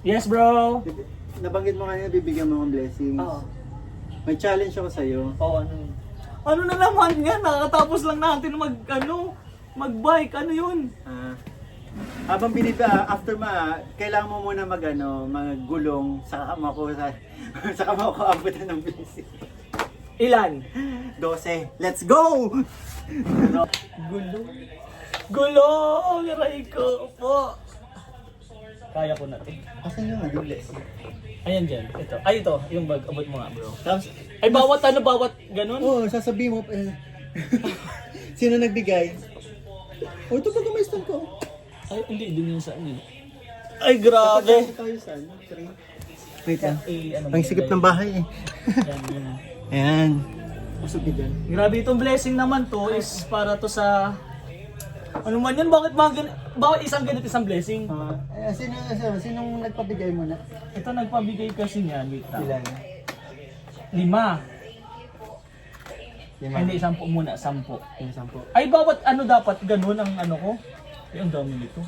Yes, bro. Nabanggit mo kanina, bibigyan mo ng blessings. Oo. May challenge ako sa'yo. Oo, ano? Ano na naman yan? Nakakatapos lang natin mag-bike. Ano yun? Habang after kailangan mo muna maggulong, saka mo ako abutan ng blessing. Ilan? 12. Let's go! Gulo! Aray ko po. Kaya ko na ito. Asan yung blessing? Ayan dyan. Ito. Ay, ito. Yung bag. Abot mo nga, bro. Tapos, ay, bawat ganun? Oo, sasabihin mo. Sino nagbigay? Ito pa gumistan ko. Ay, hindi. Din yun sa ano. Ay, grabe. Tayo sa ano? Wait lang. Ano, Ang sikip ng bahay eh. Yan. Ayan. Usog ka dyan. Grabe itong blessing naman to is para to sa... Ano man yan? Bakit isang isang blessing? Sinong nagpabigay mo na? Ito nagpabigay kasi niyan. Wait lang. Ilan? 5. Ay, hindi, 10 muna. 10. Yung 10. Ay, bawat ano dapat ganun ang ano ko? Ay, ang dami nito.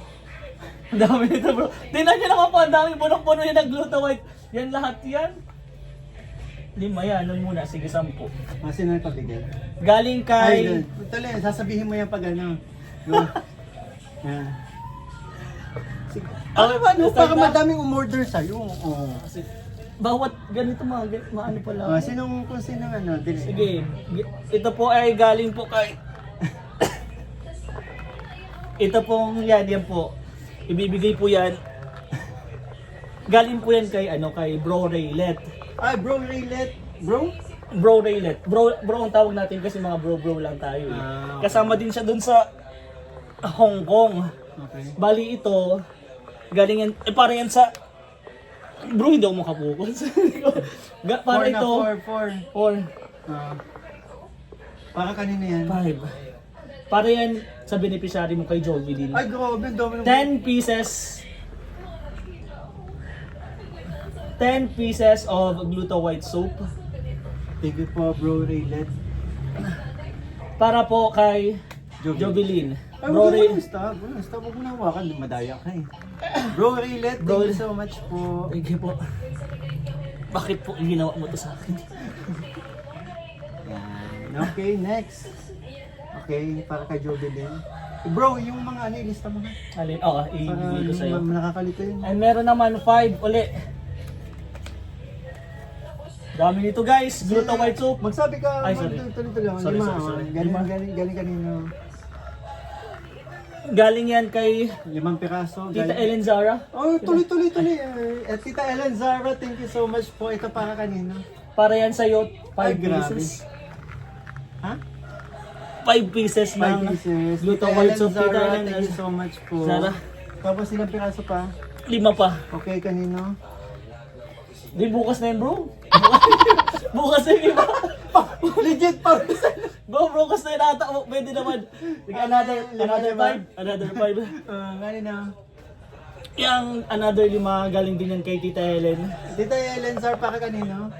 Ang dami nito, bro. Tingnan nyo naman po, ang dami punong-puno yan ng glutamate. Yan lahat yan. 5 yan, nun muna. Sige, 10. Sino nagpabigay? Galing kay... Ay, tuloy, sasabihin mo yan pag ano. Yan. Sige. Para madaming umorder sa'yo. Oo. Kasi, bawat ganito maano pala. Kung sino ano, dili. Sige, ito po ay galing po kay... Ito pong yan po. Ibibigay po yan. Galing po yan kay Bro Raylet. Ay, Bro Raylet. Bro? Bro Raylet. Bro ang tawag natin kasi mga bro lang tayo eh. Okay. Kasama din siya dun sa Hong Kong. Okay. Bali ito, galing yan, para yan sa... Bro, hindi ako makapokus. Para ito... 4. Para kanina yan. 5. Para yan sa beneficiary mo kay Jovelyn. Ay, grabe. 10 pieces. 10 pieces of Gluta White Soap. Thank you po, Bro Raylet. Para po kay Jovelyn. Ay, Bro huwag Ray... mo stop. Huwag mo na hawakan. Madaya ka eh. Bro Raylet, thank you so much po. Thank you po. Bakit po ginawa mo to sa akin? Yan. Okay, next. Okay, para kay Jovelyn. Bro, yung mga ilista mo na. Alin? Oo, Para ibigay ko sa'yo. nakakalito yun. And meron naman 5 uli. Dami nito guys, Gluta White Soap. Magsabi ka, Ay, sorry. tuloy lang. Sorry. Galing kanino. Galing yan kay 5 piraso. Tita Ellen Zara. Oh, tuloy. Tita Ellen Zara, thank you so much po. Ito para kanino. Para yan sa'yo, 5 Ay, grabe. pieces. Ha? 5 pieces 5 ng pieces. Gluta Tita White Ellen Soap. Tita Zara, Ellen thank you so much po. Zara. Tapos ilang piraso pa? 5 pa. Okay, kanino? Di bukas na yun bro. Bukas na yun, iba. Legit pa! Bro, bukas na yun ata. Pwede naman. Sige, another 5. Another 5. Kanino? Yang another 5 galing din yan kay Tita Ellen. Tita Ellen Zara, para kanino?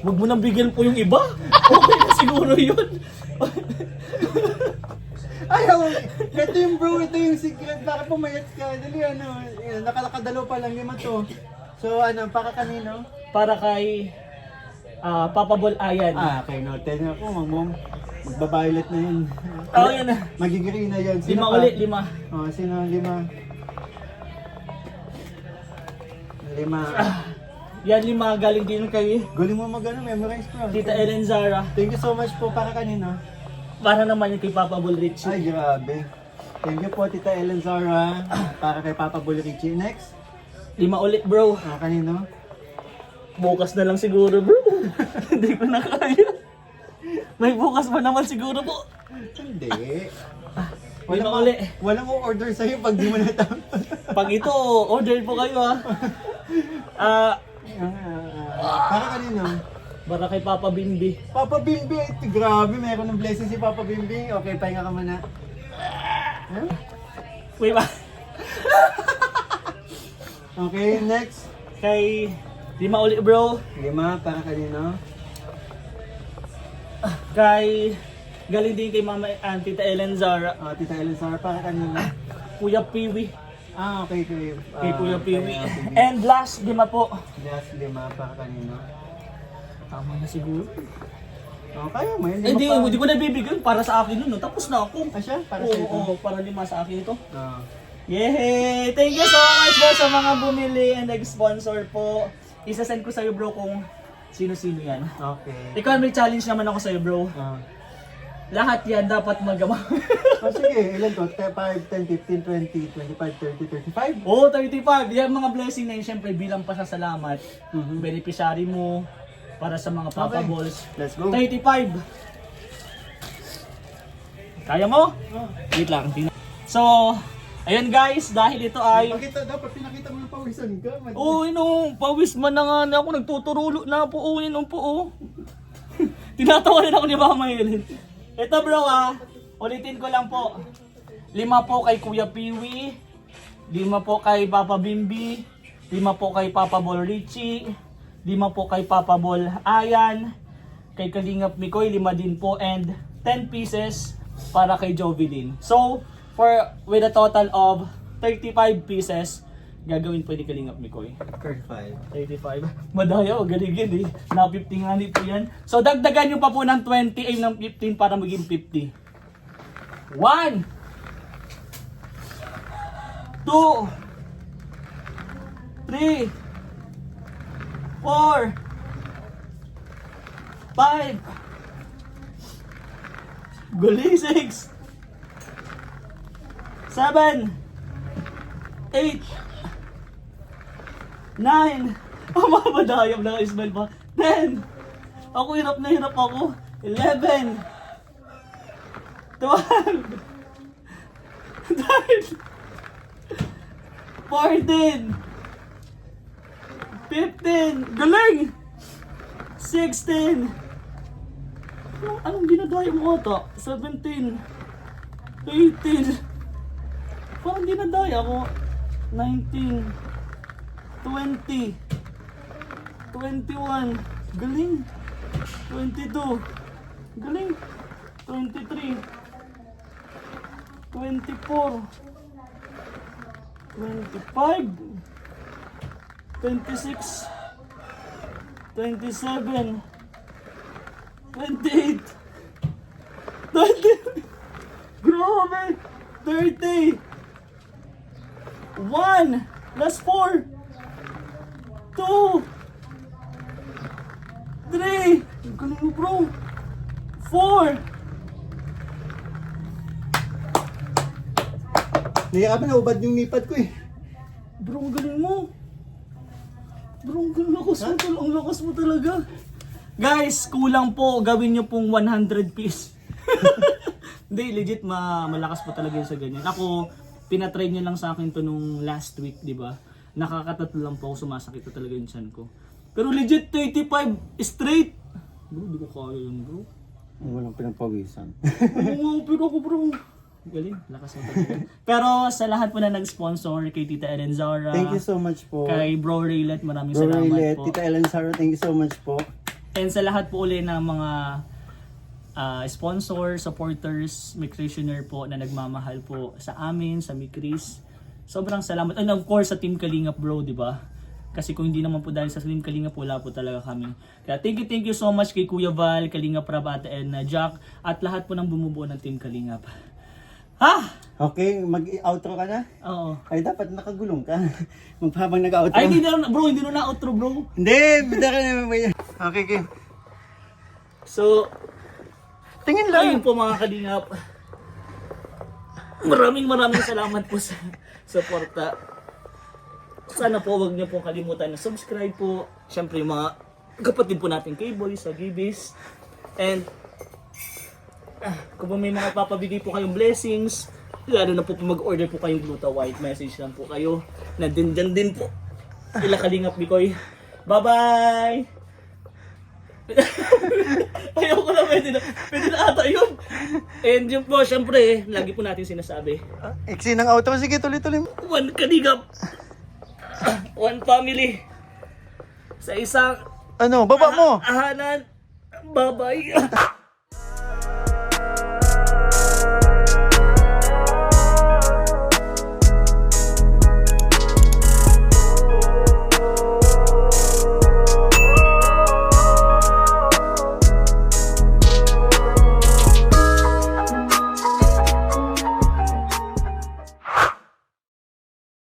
Huwag mo nang bigyan po yung iba. Okay na siguro yun. Ayaw! Ito yung bro, ito yung secret. Bakit pumayat ka? Dali nakakadalo pa lang 5 to. So para kanino? Para kay Papa Bol Ayan. Okay, noted na ako. Magbabaylet na yun. Oo, yan na. Magigiri na yun. 5 ulit, 5. Oh, sino 5? 5. Yan 5 galing din kay Galing mo memorize bro. Tita Ellen Zara. Thank you so much po. Para kanino? Para naman yung kay Papa Bol Richie. Ay, grabe. Thank you po, Tita Ellen Zara. Para kay Papa Bulrichi. Next. 5 ulit bro. Kanino? Bukas na lang siguro bro. Hindi ko na kaya. May bukas pa naman siguro po. Hindi. 5 ulit. Walang order sa'yo pag di mo natapos. Pag ito, order po kayo Para kanino? Para kay Papa Bimbi. Papa Bimbi, grabe, meron ng blessing si Papa Bimbi. Okay, pahinga ka muna. Wait ba? Okay, next. Kay 5 ulit bro. 5, para kanino? Kay galing din kay Mama Tita Ellen Zara. Tita Ellen Zara, para kanino? Kuya Piwi. Okay, Kay Kuya Piwi. And last, 5 po. Last 5 para kanino? Tama na siguro. Kaya mo yun. Hindi ko na bibigyan para sa akin yun. No? Tapos na ako. Siya? Para sa ito? Oo, para 5 sa akin ito. Oo. Yay! Thank you so much po sa mga bumili and nag-sponsor po. Isa-send ko sa'yo bro kung sino-sino yan. Okay. Ikaw may challenge naman ako sa'yo bro. Lahat yan dapat magawa. Sige, ilan to? 5, 10, 15, 20, 25, 30, 35? Oo, 35. Yan mga blessing na yun, syempre bilang pasasalamat. Beneficiary mo para sa mga Papa Okay. Balls. Let's go. 35. Kaya mo? Wait lang. So, ayun guys, dahil ito ay... Dapat pinakita mo yung pawisan ka. Oo, pawis man na nga ako, nagtuturulo na po, po. Tinatawa rin ako ni Mama Helen. Ito bro ulitin ko lang po. 5 po kay Kuya Piwi, 5 po kay Papa Bimbi, 5 po kay Papa Bol Richie, 5 po kay Papa Bol Ayan, kay Kalingap Mikoy 5 din po, and 10 pieces para kay Jovelyn. So, with a total of 35 pieces, gagawin po ni Kalingap Mikoy. 35. Madaya, galing yun eh. Na 50 nga po yan. So dagdagan nyo pa po ng 20 ay ng 15 para maging 50. 1 2 3 4 5 galing 6 7 8 9. Mamadayam na Ismail pa. 10. Ako hirap na hirap ako. 11. 12. 13. 14. 15. Galing! 16. Anong dinadaya mo ata? 17. 18. Parang dinadaya ako. 19. 20, 21, galing, 22, galing, 23, 24, 25, 26, 27, 28, 30, grabe, 30, 1, last 4, 2, 3, ang galing mo bro, 4, Niyakapin na ubad yung nipad ko eh. bro ang galing mo, bro ang lakas mo talaga. Guys, kulang po, gawin nyo pong 100 piece. Hindi, legit malakas po talaga yun sa ganyan. Ako, pinatry nyo lang sa akin to nung last week, di ba? Nakakatatlo lang po ako, sumasakit na talaga yung chan ko. Pero legit 35 straight. Bro, di ko kaya yun bro. Walang pinagpawisan. Pero ako bro. Galing, lakas mo talaga. Pero sa lahat po na nag-sponsor, kay Tita Ellen Zara, Thank you so much po. kay Bro Raylet, maraming Bro salamat Raylet, po. Tita Ellen Saro, thank you so much po. And sa lahat po uli ng mga sponsor, supporters, Mikritioner po na nagmamahal po sa amin, sa Mikris. Sobrang salamat. And of course sa Team Kalingap bro, di ba? Kasi kung hindi naman po dahil sa Team Kalingap, wala po talaga kami. Kaya thank you so much kay Kuya Val, Kalingap Rabata, and Jack, at lahat po ng bumubuo ng Team Kalingap. Ha? Okay, mag-outro ka na? Oo. Ay, dapat nakagulong ka. Habang nag-outro. Ay, hindi na outro bro. Hindi, bida ka naman ba yan? Okay, Kim. So, Tingin lang. ayun po mga Kalingap. Maraming salamat po sa suporta. Sana po wag niyo po kalimutan na subscribe po. Siyempre yung mga kapatid po natin kay Boy sa Gibis. And kung may mga papabigay po kayong blessings, lalo na po mag-order po kayong Gluta White, message lang po kayo. Nandun din po. Ila Kalingap Mikoy. Bye-bye! Ayoko na, pwede na ata yun. And yun po, syempre, lagi po natin sinasabi. Iksi ng outro. Sige, tuloy-tuloy. One Kalingap. One family. Sa isang Ano, baba mo. ahanan. Bye-bye.